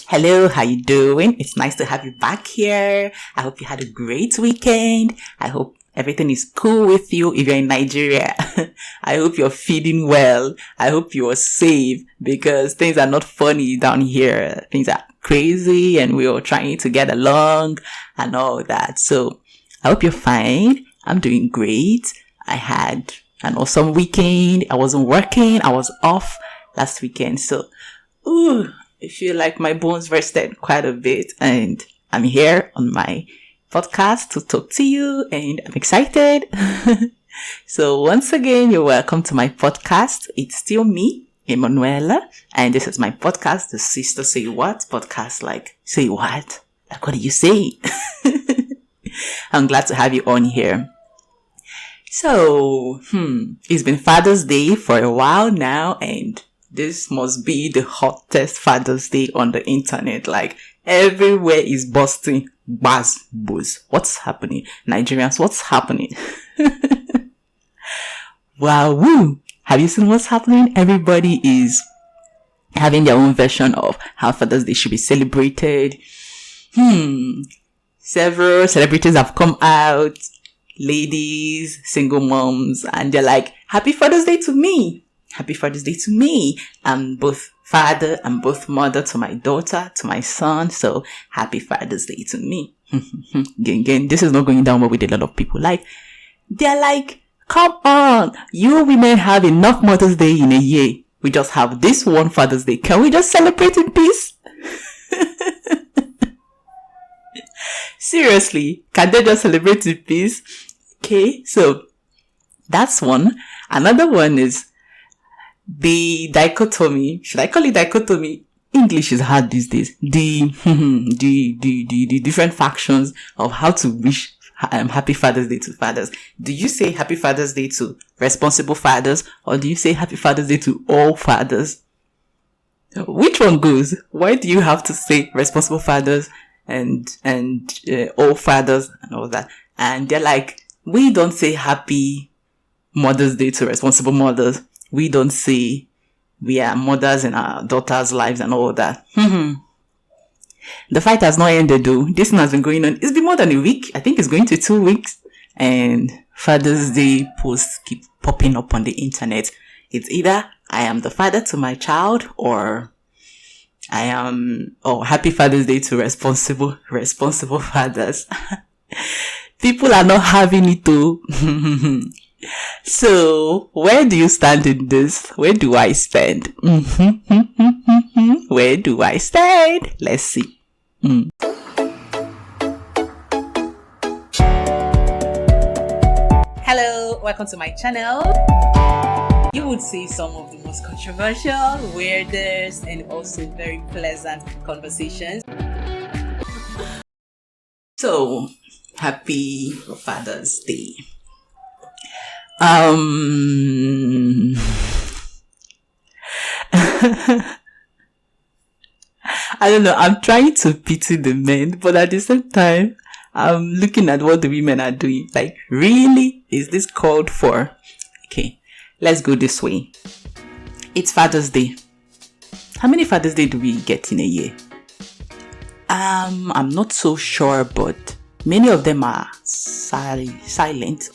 Hello, how you doing? It's nice to have you back here. I hope you had a great weekend. I hope everything is cool with you if you're in Nigeria. I hope you're feeling well. I hope you're safe because things are not funny down here. Things are crazy and we're trying to get along and all that. So I hope you're fine. I'm doing great. I had an awesome weekend. I wasn't working. I was off last weekend. So, I feel like my bones rested quite a bit and I'm here on my podcast to talk to you and I'm excited. So once again, you're welcome to my podcast. It's still me, Emanuela, and this is my podcast, the Sister Say What podcast. Like, say what? Like, what do you say? I'm glad to have you on here. So, it's been Father's Day for a while now and this must be the hottest Father's Day on the internet. Like, everywhere is busting. Gbos. What's happening? Nigerians, what's happening? Wawuu. Have you seen what's happening? Everybody is having their own version of how Father's Day should be celebrated. Several celebrities have come out. Ladies, single moms, and they're like, Happy Father's Day to me. Happy Father's Day to me. I'm both father and both mother to my daughter, to my son. So happy Father's Day to me. Again, this is not going down well with a lot of people. Like, they're like, come on. You women have enough Mother's Day in a year. We just have this one Father's Day. Can we just celebrate in peace? Seriously, can they just celebrate in peace? Okay, so that's one. Another one is the dichotomy. Should I call it dichotomy? English is hard these days. The different factions of how to wish Happy Father's Day to fathers. Do you say Happy Father's Day to responsible fathers or do you say Happy Father's Day to all fathers? Which one goes? Why do you have to say responsible fathers and all fathers and all that? And they're like, we don't say Happy Mother's Day to responsible mothers. We don't say we are mothers in our daughters' lives and all that. The fight has not ended though. This thing has been going on. It's been more than a week. I think it's going to 2 weeks. And Father's Day posts keep popping up on the internet. It's either I am the father to my child or Happy Father's Day to responsible fathers. People are not having it though. So, where do you stand in this? Where do I stand? Where do I stand? Let's see. Hello, welcome to my channel. You would see some of the most controversial, weirdest, and also very pleasant conversations. So, happy Father's Day. I don't know, I'm trying to pity the men, but at the same time, I'm looking at what the women are doing. Like, really? Is this called for? Okay, let's go this way. It's Father's Day. How many Father's Day do we get in a year? I'm not so sure, but many of them are silent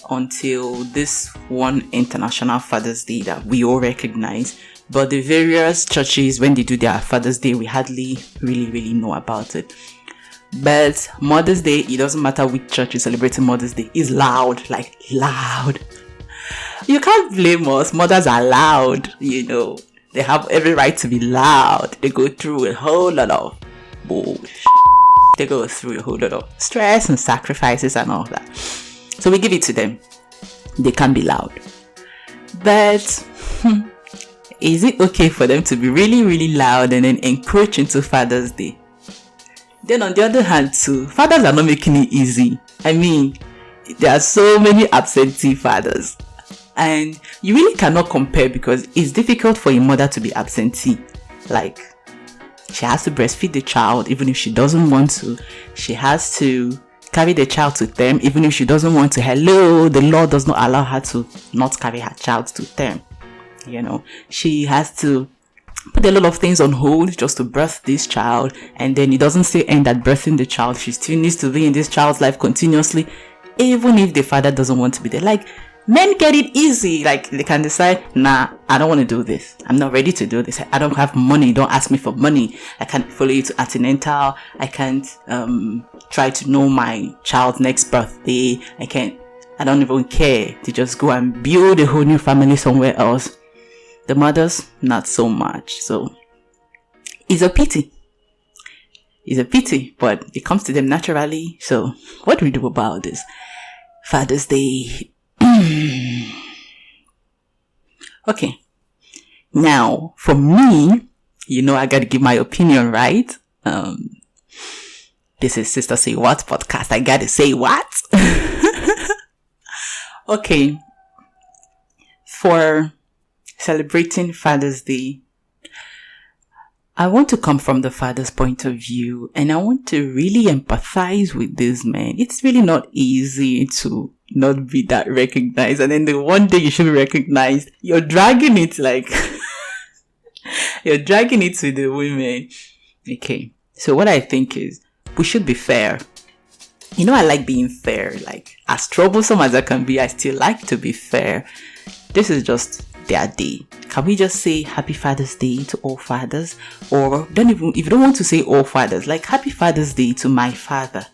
until this one International Father's Day that we all recognize. But the various churches, when they do their Father's Day, we hardly really know about it. But Mother's Day, it doesn't matter which church is celebrating Mother's Day, is loud, like loud. You can't blame us. Mothers are loud, you know. They have every right to be loud. They go through a whole lot of bullshit. They go through a whole lot of stress and sacrifices and all that. So we give it to them. They can be loud. But is it okay for them to be really loud and then encroach into Father's Day? Then on the other hand too, fathers are not making it easy. I mean, there are so many absentee fathers. And you really cannot compare because it's difficult for a mother to be absentee. Like, she has to breastfeed the child even if she doesn't want to. She has to carry the child to term even if she doesn't want to. Hello, the law does not allow her to not carry her child to term. She has to put a lot of things on hold just to birth this child, and then it doesn't say end at birthing the child. She still needs to be in this child's life continuously, even if the father doesn't want to be there. Like, men get it easy. Like, they can decide, nah, I don't want to do this. I'm not ready to do this. I don't have money. Don't ask me for money. I can't follow you to antenatal. I can't try to know my child's next birthday. I don't even care to just go and build a whole new family somewhere else. The mothers, not so much. So it's a pity. But it comes to them naturally. So what do we do about this? Father's Day. Okay. Now, for me, I gotta give my opinion, right? This is Sister Say What podcast. I gotta say what? Okay. For celebrating Father's Day, I want to come from the father's point of view, and I want to really empathize with this man. It's really not easy to not be that recognized, and then the one day you should be recognized, you're dragging it you're dragging it with the women. Okay, so what I think is we should be fair. I like being fair. Like, as troublesome as I can be, I still like to be fair. This is just their day. Can we just say Happy Father's Day to all fathers? Or if you don't want to say all fathers, like Happy Father's Day to my father.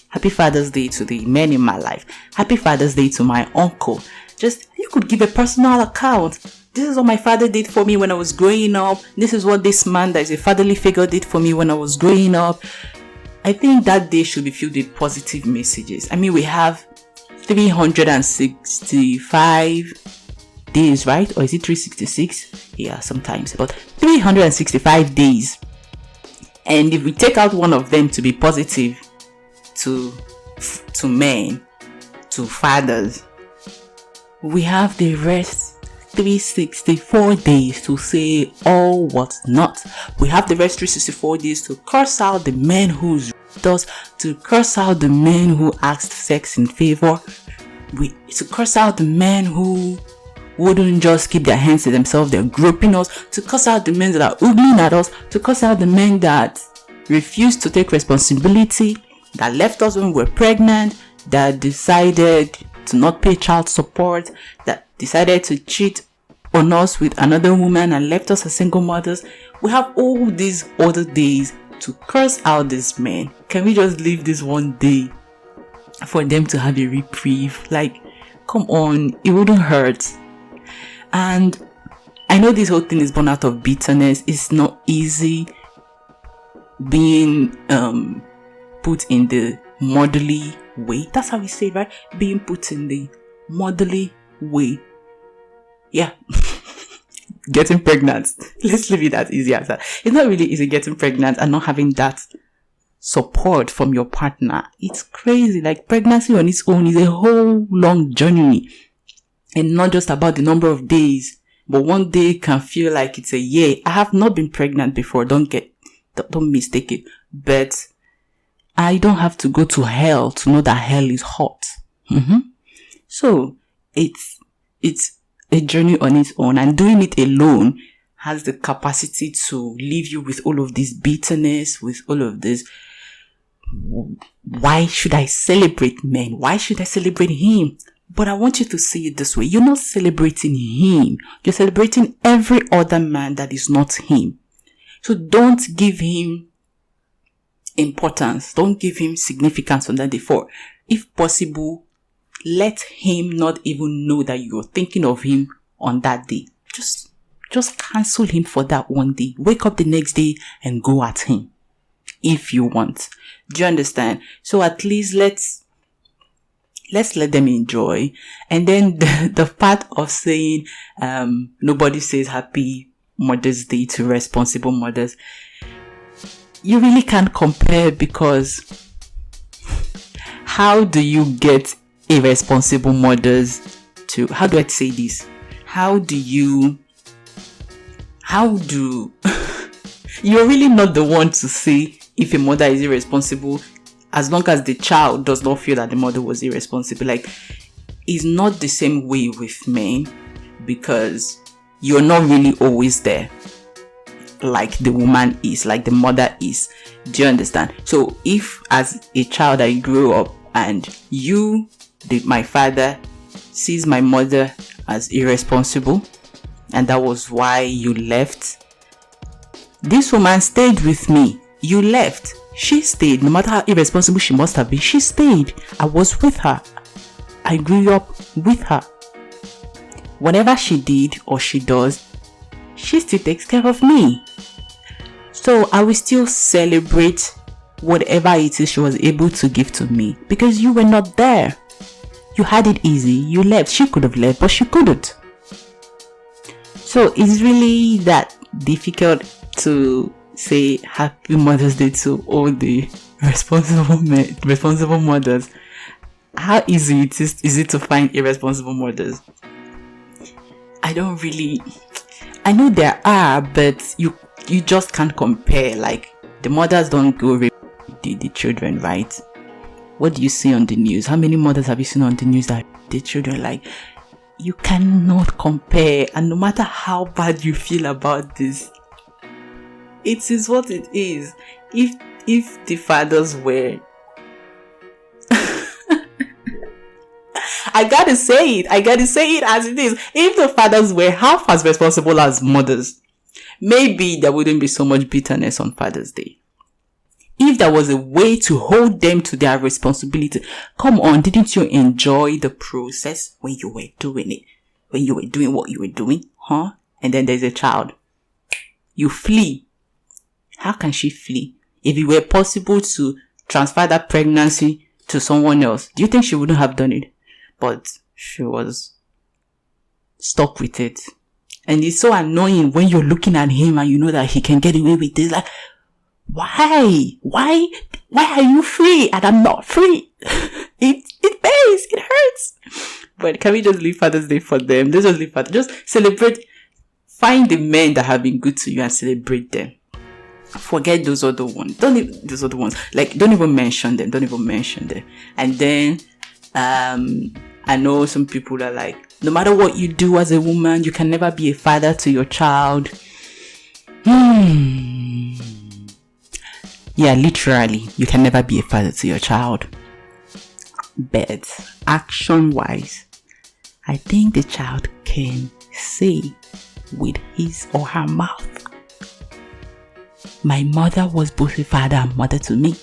Happy Father's Day to the men in my life. Happy Father's Day to my uncle. You could give a personal account. This is what my father did for me when I was growing up. This is what this man that is a fatherly figure did for me when I was growing up. I think that day should be filled with positive messages. I mean, we have 365 days, right? Or is it 366? Yeah, sometimes. But 365 days. And if we take out one of them to be positive to men, to fathers, we have the rest 364 days to say all what's not. We have the rest 364 days to curse out the men who does, to curse out the men who asked sex in favor, to curse out the men who wouldn't just keep their hands to themselves, they're groping us, to curse out the men that are oogling at us, to curse out the men that refused to take responsibility, that left us when we were pregnant, that decided to not pay child support, that decided to cheat on us with another woman and left us as single mothers. We have all these other days to curse out these men. Can we just leave this one day for them to have a reprieve? Like, come on, it wouldn't hurt. And I know this whole thing is born out of bitterness. It's not easy being put in the motherly way. That's how we say it, right? Being put in the motherly way. Yeah. Getting pregnant. Let's leave it that easy as that. It's not really easy getting pregnant and not having that support from your partner. It's crazy. Like, pregnancy on its own is a whole long journey. And not just about the number of days. But one day can feel like it's a year. I have not been pregnant before. Don't mistake it. But I don't have to go to hell to know that hell is hot. So it's a journey on its own, and doing it alone has the capacity to leave you with all of this bitterness, with all of this. Why should I celebrate men? Why should I celebrate him? But I want you to see it this way. You're not celebrating him. You're celebrating every other man that is not him. So don't give him importance. Don't give him significance on that day. For, if possible, let him not even know that you're thinking of him on that day. Just cancel him for that one day. Wake up the next day and go at him if you want. Do you understand? So at least let's let them enjoy. And then the part of saying nobody says Happy Mother's Day to responsible mothers, you really can't compare, because how do you get irresponsible mothers to, how do I say this? You're really not the one to say if a mother is irresponsible, as long as the child does not feel that the mother was irresponsible. Like, it's not the same way with men, because you're not really always there like the woman is, like the mother is. Do you understand? So if as a child I grew up and my father sees my mother as irresponsible, and that was why you left, this woman stayed with me. You left, she stayed. No matter how irresponsible she must have been, she stayed. I was with her. I grew up with her. Whatever she did or she does, she still takes care of me. So I will still celebrate whatever it is she was able to give to me, because you were not there. You had it easy. You left. She could have left, but she couldn't. So it's really that difficult to say Happy Mother's Day to all the responsible mothers. How easy is it to find irresponsible mothers? I know there are, but you just can't compare. Like, the mothers don't go rape the children, right? What do you see on the news? How many mothers have you seen on the news that the children, like, you cannot compare. And no matter how bad you feel about this, it is what it is. If the fathers were I gotta say it as it is. If the fathers were half as responsible as mothers, maybe there wouldn't be so much bitterness on Father's Day. If there was a way to hold them to their responsibility, come on, didn't you enjoy the process when you were doing it? When you were doing what you were doing, huh? And then there's a child. You flee. How can she flee? If it were possible to transfer that pregnancy to someone else, do you think she wouldn't have done it? But she was stuck with it. And it's so annoying when you're looking at him and you know that he can get away with this. Like, why are you free and I'm not free? It pains, it hurts. But can we just leave Father's Day for them? Just celebrate. Find the men that have been good to you and celebrate them. Forget those other ones. Don't even mention them. And then I know some people are like, no matter what you do as a woman, you can never be a father to your child. Yeah, literally, you can never be a father to your child. But action-wise, I think the child can say with his or her mouth, my mother was both a father and mother to me.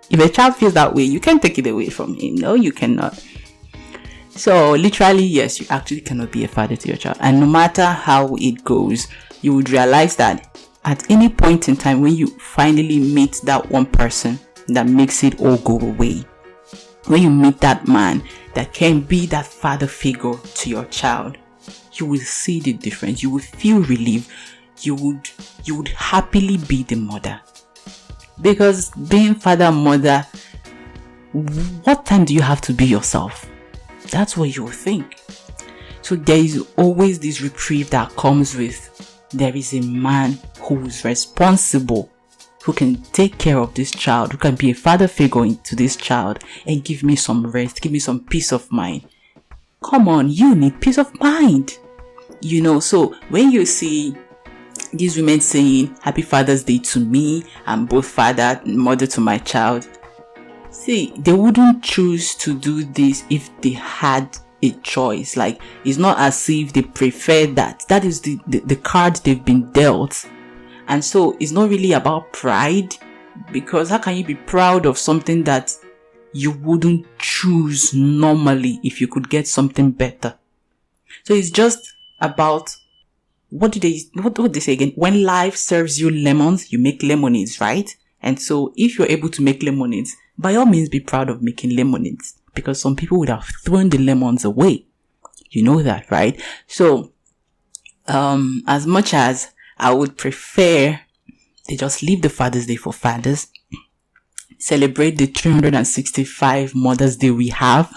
If a child feels that way, you can't take it away from him. No, you cannot. So literally, yes, you actually cannot be a father to your child. And no matter how it goes, you would realize that at any point in time when you finally meet that one person that makes it all go away, when you meet that man that can be that father figure to your child, you will see the difference. You will feel relief. You would happily be the mother. Because being father and mother, what time do you have to be yourself? That's what you will think. So there is always this reprieve that comes with, there is a man who is responsible, who can take care of this child, who can be a father figure to this child and give me some rest, give me some peace of mind. Come on, you need peace of mind. So when you see these women saying Happy Father's Day to me, I'm both father and mother to my child, see, they wouldn't choose to do this if they had a choice. Like, it's not as if they prefer that. That is the card they've been dealt. And so it's not really about pride, because how can you be proud of something that you wouldn't choose normally if you could get something better? So it's just about, what do they say again? When life serves you lemons, you make lemonades, right? And so if you're able to make lemonades, by all means be proud of making lemonades, because some people would have thrown the lemons away. You know that, right? So, as much as I would prefer they just leave the Father's Day for fathers, celebrate the 365 Mother's Day we have,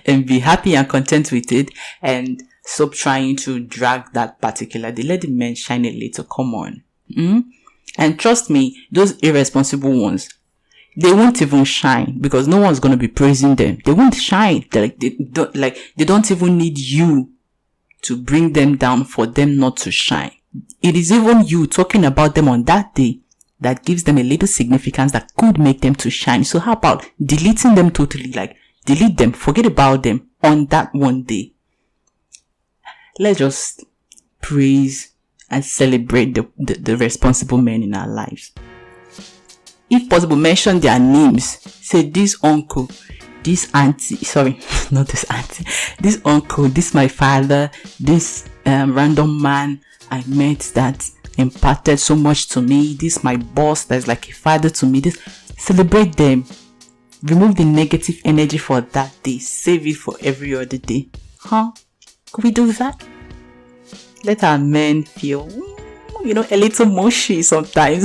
and be happy and content with it, and stop trying to drag that particular day. Let the men shine a little. Come on. And trust me, those irresponsible ones, they won't even shine, because no one's going to be praising them. They won't shine. They don't even need you to bring them down for them not to shine. It is even you talking about them on that day that gives them a little significance that could make them to shine. So how about deleting them totally? Like, delete them, forget about them on that one day. Let's just praise and celebrate the responsible men in our lives. If possible, mention their names. Say, this uncle, this auntie, sorry, not this auntie, this uncle, this my father, this random man I met that imparted so much to me, this my boss that's like a father to me. This, celebrate them. Remove the negative energy for that day. Save it for every other day. Could we do that? Let our men feel, a little mushy sometimes.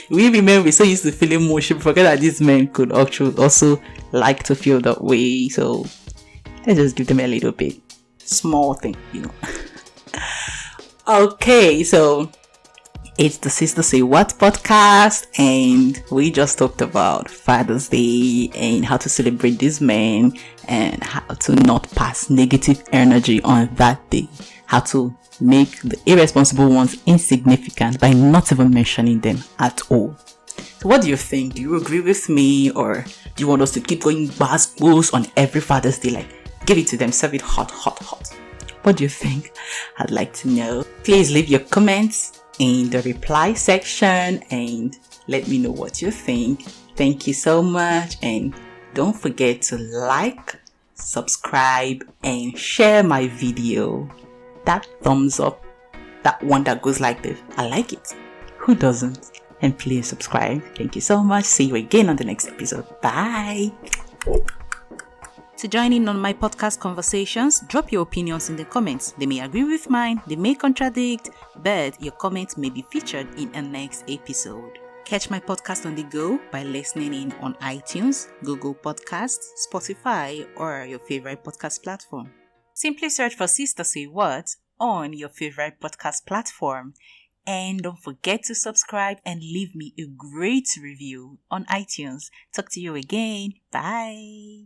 We men, we're so used to feeling mushy, we forget that these men could also like to feel that way. So let's just give them a little bit. Small thing, Okay, so it's the Sister Say What podcast, and we just talked about Father's Day and how to celebrate these men and how to not pass negative energy on that day. How to make the irresponsible ones insignificant by not even mentioning them at all. So what do you think? Do you agree with me, or do you want us to keep going gbos on every Father's Day? Like, give it to them, serve it hot. What do you think? I'd like to know. Please leave your comments in the reply section and let me know what you think. Thank you so much, and don't forget to like, subscribe, and share my video. That thumbs up, that one that goes like this, I like it. Who doesn't? And please subscribe. Thank you so much. See you again on the next episode. Bye. To join in on my podcast conversations, drop your opinions in the comments. They may agree with mine, they may contradict, but your comments may be featured in a next episode. Catch my podcast on the go by listening in on iTunes, Google Podcasts, Spotify, or your favorite podcast platform. Simply search for Sister Say What on your favorite podcast platform. And don't forget to subscribe and leave me a great review on iTunes. Talk to you again. Bye.